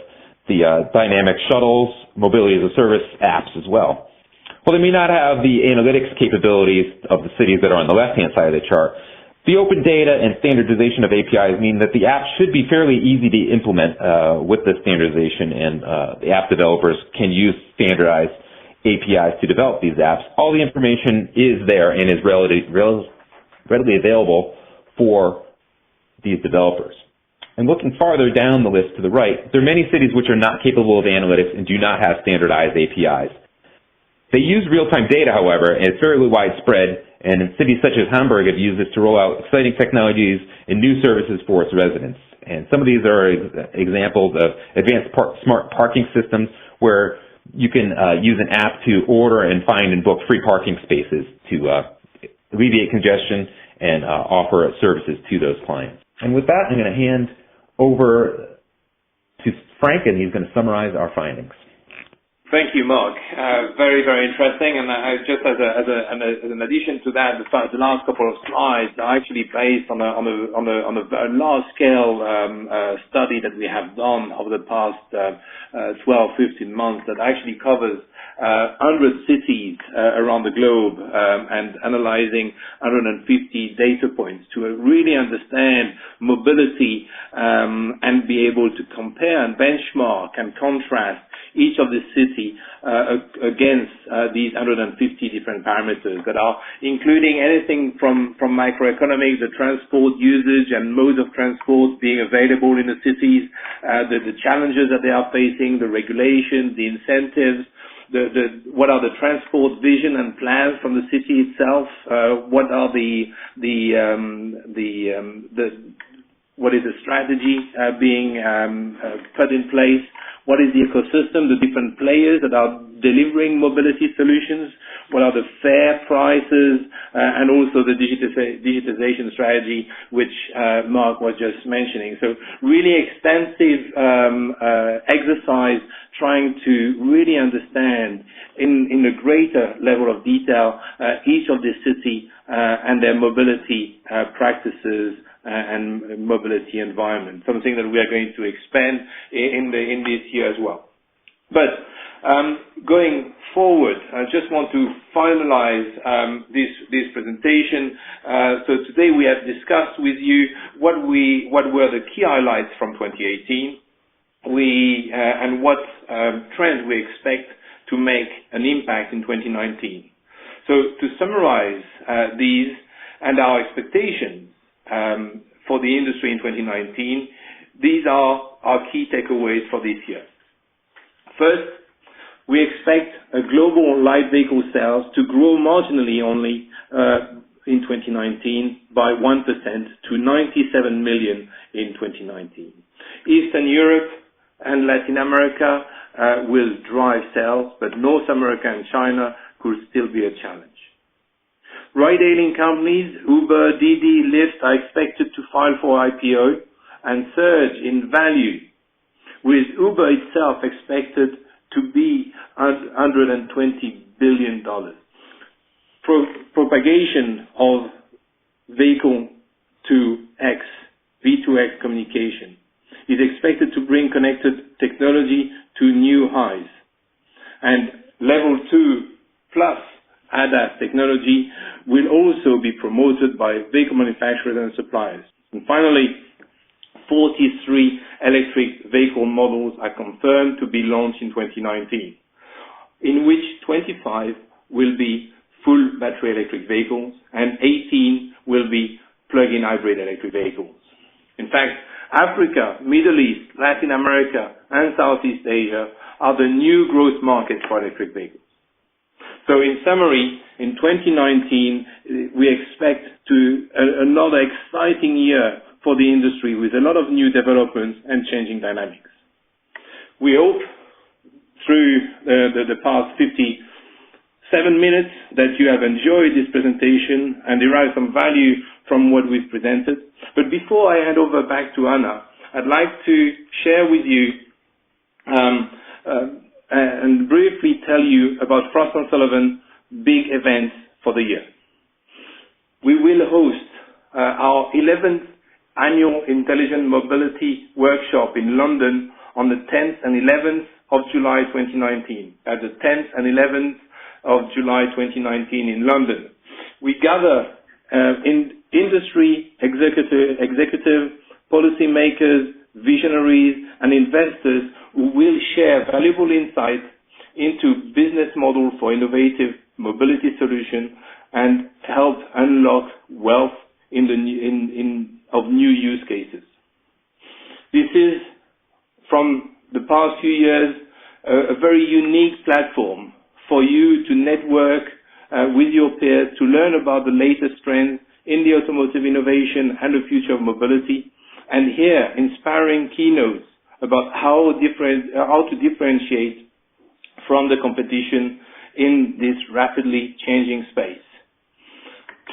the dynamic shuttles, mobility as a service apps as well. While they may not have the analytics capabilities of the cities that are on the left-hand side of the chart, the open data and standardization of APIs mean that the app should be fairly easy to implement with the standardization, and the app developers can use standardized APIs to develop these apps. All the information is there and is readily available for these developers. And looking farther down the list to the right, there are many cities which are not capable of analytics and do not have standardized APIs. They use real-time data, however, and it's fairly widespread, and cities such as Hamburg have used this to roll out exciting technologies and new services for its residents. And some of these are examples of advanced smart parking systems where you can use an app to order and find and book free parking spaces to alleviate congestion and offer services to those clients. And with that, I'm going to hand over to Franck, and he's going to summarize our findings.
Thank you, Mark. Very, very interesting. And just as an addition to that, the last couple of slides are actually based on a large-scale study that we have done over the past 12, 15 months that actually covers 100 cities around the globe and analyzing 150 data points to really understand mobility and be able to compare and benchmark and contrast each of the city against these 150 different parameters that are including anything from microeconomics, the transport usage and modes of transport being available in the cities, the challenges that they are facing, the regulations, the incentives, what are the transport vision and plans from the city itself? What are what is the strategy being put in place? What is the ecosystem, the different players that are delivering mobility solutions? What are the fair prices and also the digitization strategy, which Mark was just mentioning. So really extensive exercise trying to really understand in a greater level of detail each of the city and their mobility practices and mobility environment, something that we are going to expand in this year as well. But going forward, I just want to finalize this presentation. So today we have discussed with you what were the key highlights from 2018, and what trends we expect to make an impact in 2019. So to summarize these and our expectations for the industry in 2019, these are our key takeaways for this year. First, we expect a global light vehicle sales to grow marginally only in 2019 by 1% to 97 million in 2019. Eastern Europe and Latin America will drive sales, but North America and China could still be a challenge. Ride-hailing companies, Uber, Didi, Lyft, are expected to file for IPO and surge in value, with Uber itself expected to be $120 billion. Propagation of vehicle to X, V2X communication is expected to bring connected technology to new highs. And level 2 plus ADAS technology will also be promoted by vehicle manufacturers and suppliers. And finally, 43 electric vehicle models are confirmed to be launched in 2019, in which 25 will be full battery electric vehicles and 18 will be plug-in hybrid electric vehicles. In fact, Africa, Middle East, Latin America, and Southeast Asia are the new growth markets for electric vehicles. So in summary, in 2019, we expect another exciting year for the industry with a lot of new developments and changing dynamics. We hope through the past 57 minutes that you have enjoyed this presentation and derived some value from what we've presented. But before I hand over back to Anna, I'd like to share with you and briefly tell you about Frost & Sullivan big events for the year. We will host our 11th annual Intelligent Mobility Workshop in London on the 10th and 11th of July 2019. At the 10th and 11th of July 2019 in London. We gather in industry executive, policymakers, visionaries, and investors who will share valuable insights into business model for innovative mobility solution and help unlock wealth of new use cases. This is, from the past few years, a very unique platform for you to network with your peers, to learn about the latest trends in the automotive innovation and the future of mobility, and hear inspiring keynotes about how to differentiate from the competition in this rapidly changing space.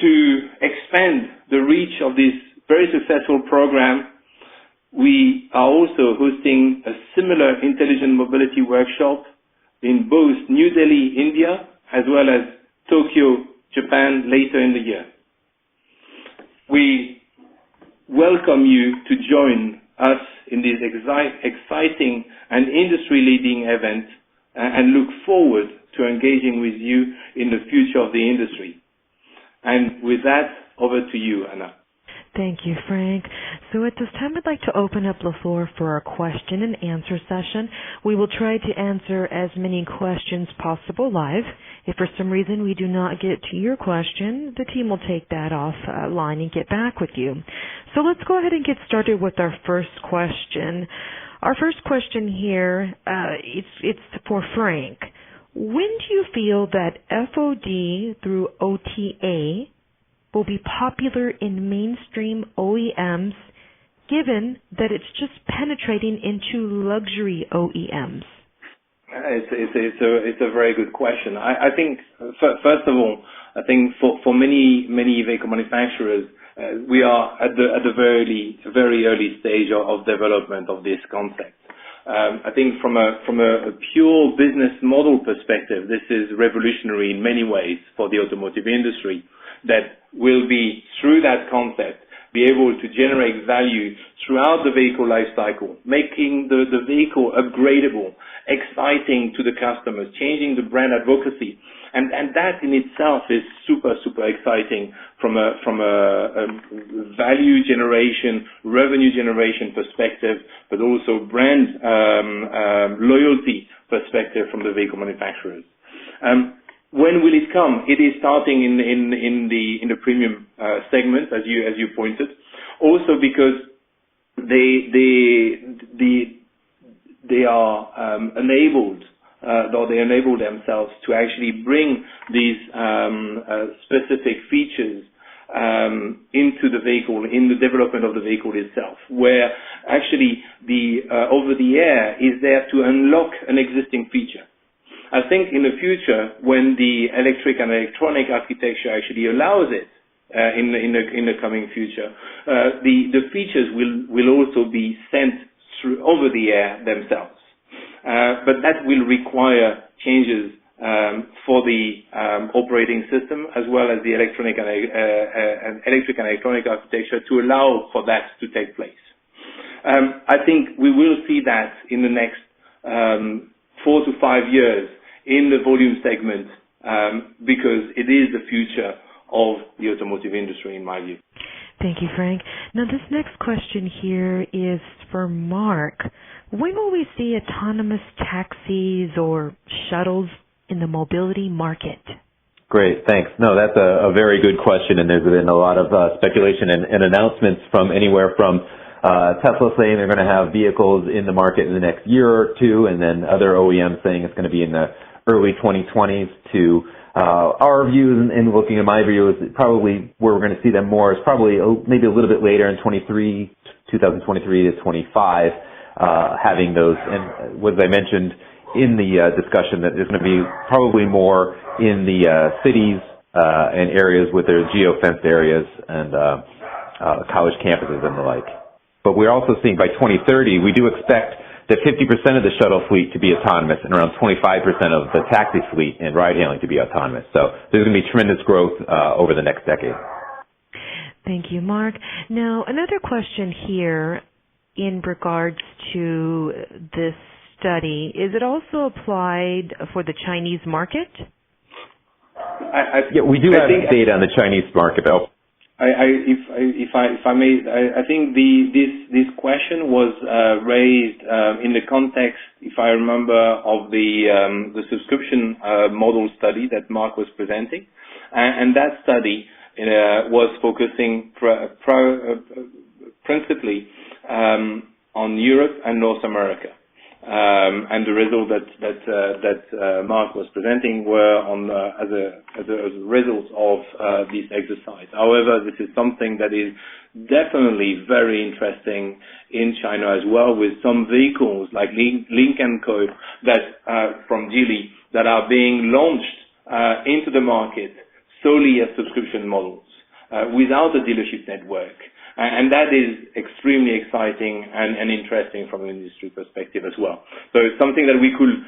To expand the reach of this very successful program, we are also hosting a similar intelligent mobility workshop in both New Delhi, India, as well as Tokyo, Japan, later in the year. We welcome you to join us in this exciting and industry-leading event and look forward to engaging with you in the future of the industry. And with that, over to you, Anna.
Thank you, Frank. So at this time, I'd like to open up the floor for our question and answer session. We will try to answer as many questions possible live. If for some reason we do not get to your question, the team will take that offline and get back with you. So let's go ahead and get started with our first question. Our first question here, it's for Frank. When do you feel that FOD through OTA will be popular in mainstream OEMs, given that it's just penetrating into luxury OEMs?
It's a very good question. I think, first of all, I think for many vehicle manufacturers, we are at the very early stage of development of this concept. I think from a pure business model perspective, this is revolutionary in many ways for the automotive industry, that will be, through that concept, be able to generate value throughout the vehicle life cycle, making the vehicle upgradable, exciting to the customers, changing the brand advocacy. And that in itself is super exciting from a value generation, revenue generation perspective, but also brand loyalty perspective from the vehicle manufacturers. When will it come? It is starting in the premium segment, as you pointed. Also because they are enabled, or they enable themselves to actually bring these specific features into the vehicle, in the development of the vehicle itself, where actually the over-the-air is there to unlock an existing feature. I think in the future, when the electric and electronic architecture actually allows it, in the coming future, the features will also be sent through over the air themselves. But that will require changes for the operating system, as well as the electric and electronic architecture, to allow for that to take place. I think we will see that in the next 4 to 5 years in the volume segment, because it is the future of the automotive industry, in my view.
Thank you, Frank. Now, this next question here is for Mark. When will we see autonomous taxis or shuttles in the mobility market?
Great, thanks. No, that's a very good question, and there's been a lot of speculation and announcements from anywhere from Tesla saying they're going to have vehicles in the market in the next year or two, and then other OEMs saying it's going to be in the early 2020s, to our view, and looking at my view, is probably where we're going to see them more is probably maybe a little bit later in 2023 to 25, having those. And as I mentioned in the discussion, that there's going to be probably more in the cities and areas with their geo-fenced areas and college campuses and the like. But we're also seeing by 2030, we do expect that 50% of the shuttle fleet to be autonomous and around 25% of the taxi fleet and ride-hailing to be autonomous. So there's going to be tremendous growth over the next decade.
Thank you, Mark. Now, another question here in regards to this study. Is it also applied for the Chinese market?
Yeah, we do have data on the Chinese market, though.
If I may, I think this question was raised in the context, if I remember, of the subscription model study that Mark was presenting, and that study was focusing principally on Europe and North America. And the result that Mark was presenting were as a result of this exercise. However, this is something that is definitely very interesting in China as well, with some vehicles like Lynk & Co. that from Geely that are being launched into the market solely as subscription models without a dealership network. And that is extremely exciting and interesting from an industry perspective as well. So it's something that we could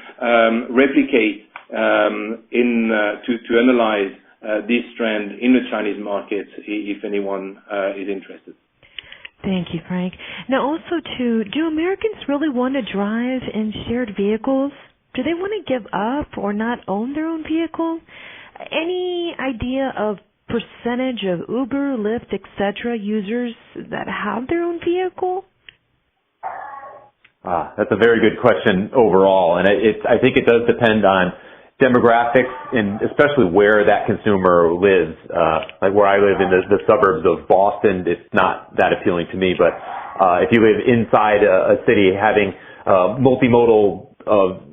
replicate to analyze this trend in the Chinese market if anyone is interested.
Thank you, Frank. Now also do Americans really want to drive in shared vehicles? Do they want to give up or not own their own vehicle? Any idea of percentage of Uber, Lyft, etc. users that have their own vehicle?
That's a very good question overall, and I think it does depend on demographics and especially where that consumer lives. Like where I live in the suburbs of Boston, it's not that appealing to me, but if you live inside a city, having multimodal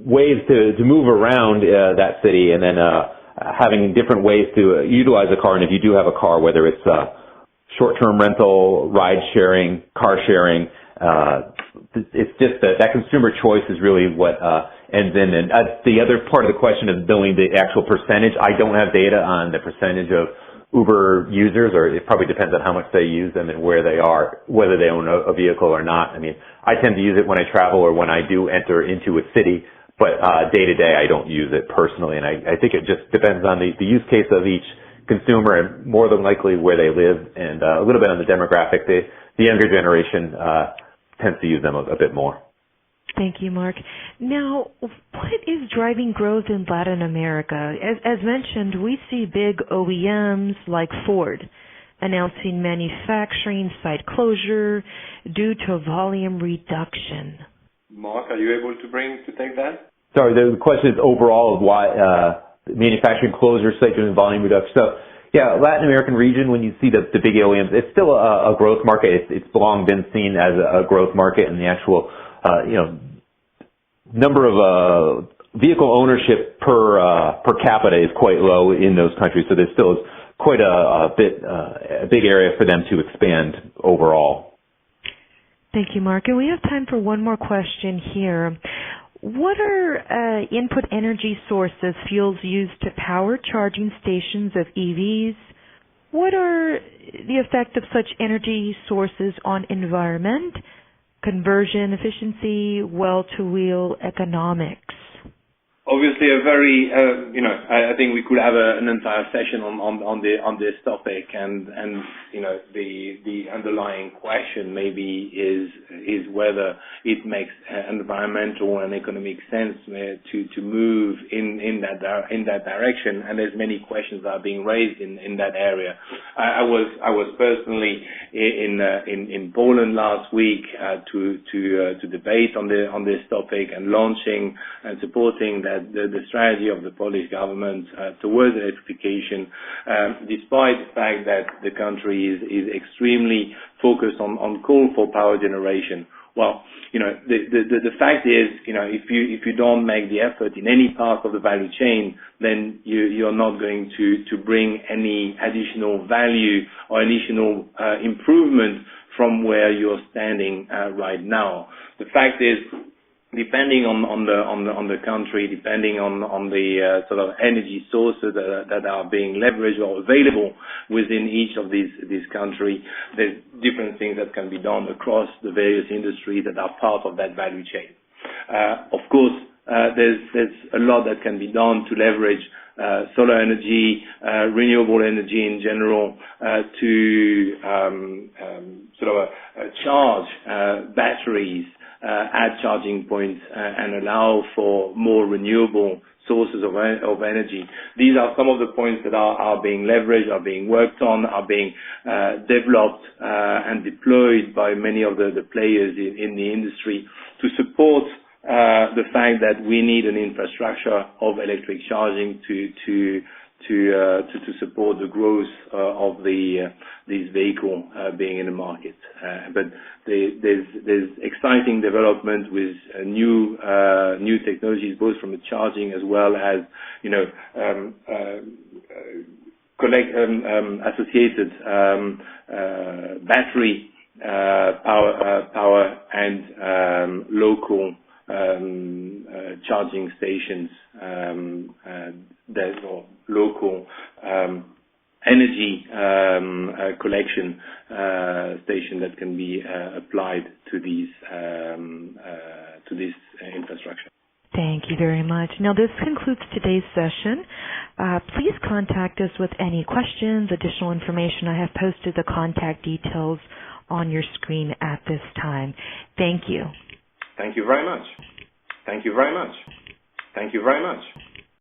ways to move around that city, and then having different ways to utilize a car, and if you do have a car, whether it's short-term rental, ride-sharing, car sharing, it's just that consumer choice is really what ends in. And the other part of the question is billing the actual percentage. I don't have data on the percentage of Uber users, or it probably depends on how much they use them and where they are, whether they own a vehicle or not. I mean, I tend to use it when I travel or when I do enter into a city, but day to day I don't use it personally, and I think it just depends on the use case of each consumer and more than likely where they live, and a little bit on the demographic. The younger generation tends to use them a bit more.
Thank you, Mark. Now, what is driving growth in Latin America? As mentioned, we see big OEMs like Ford announcing manufacturing site closure due to volume reduction.
Mark, are you able to take that?
Sorry, the question is overall of why manufacturing closure, site doing volume reduction. So, yeah, Latin American region, when you see the big OEMs, it's still a growth market. It's long been seen as a growth market, and the actual, number of vehicle ownership per capita is quite low in those countries. So there still is quite a big area for them to expand overall.
Thank you, Mark. And we have time for one more question here. What are input energy sources fuels used to power charging stations of EVs? What are the effect of such energy sources on environment, conversion efficiency, well-to-wheel economics?
Obviously, a very, I think we could have an entire session on this topic, and the underlying question maybe is whether it makes environmental and economic sense to move in that direction. And there's many questions that are being raised in that area. I was personally in Poland last week to debate on this topic and launching and supporting the strategy of the Polish government towards electrification, despite the fact that the country is extremely focused on coal for power generation. Well, the fact is, if you don't make the effort in any part of the value chain, then you're not going to bring any additional value or additional improvement from where you're standing right now. The fact is, depending on the country, depending on the sort of energy sources that are being leveraged or available within each of these countries, there's different things that can be done across the various industries that are part of that value chain. Of course, there's a lot that can be done to leverage solar energy, renewable energy in general, to sort of charge batteries at charging points and allow for more renewable sources of energy. These are some of the points that are being leveraged, are being worked on, are being developed and deployed by many of the players in the industry to support the fact that we need an infrastructure of electric charging to support the growth of these vehicles being in the market. But there's exciting development with new technologies, both from the charging as well as associated battery power and local charging stations or local energy collection station that can be applied to this infrastructure.
Thank you very much. Now, this concludes today's session. Please contact us with any questions, additional information. I have posted the contact details on your screen at this time. Thank you.
Thank you very much. Thank you very much. Thank you very much.